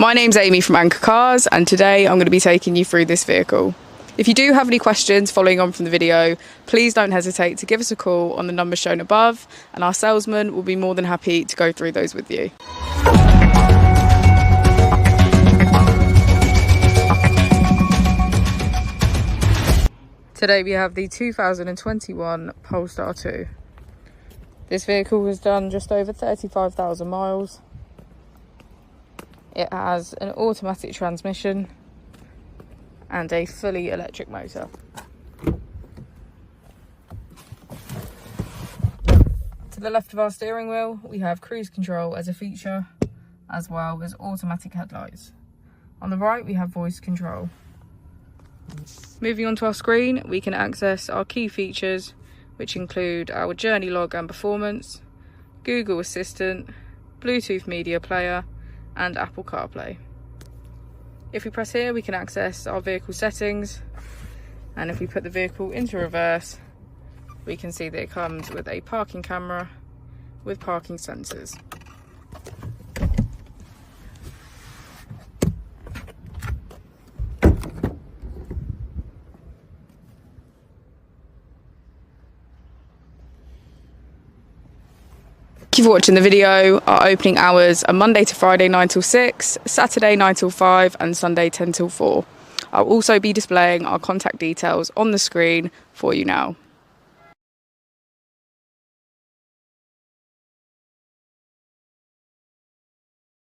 My name's Amy from Anchor Cars, and today I'm going to be taking you through this vehicle. If you do have any questions following on from the video, please don't hesitate to give us a call on the number shown above, and our salesman will be more than happy to go through those with you. Today we have the 2021 Polestar 2. This vehicle has done just over 35,000 miles. It has an automatic transmission and a fully electric motor. To the left of our steering wheel, we have cruise control as a feature, as well as automatic headlights. On the right, we have voice control. Moving on to our screen, we can access our key features, which include our journey log and performance, Google Assistant, Bluetooth media player, and Apple CarPlay. If we press here, we can access our vehicle settings, and if we put the vehicle into reverse, we can see that it comes with a parking camera with parking sensors. Thank you for watching the video. Our opening hours are Monday to Friday 9 till 6, Saturday 9 till 5 and Sunday 10 till 4. I'll also be displaying our contact details on the screen for you now.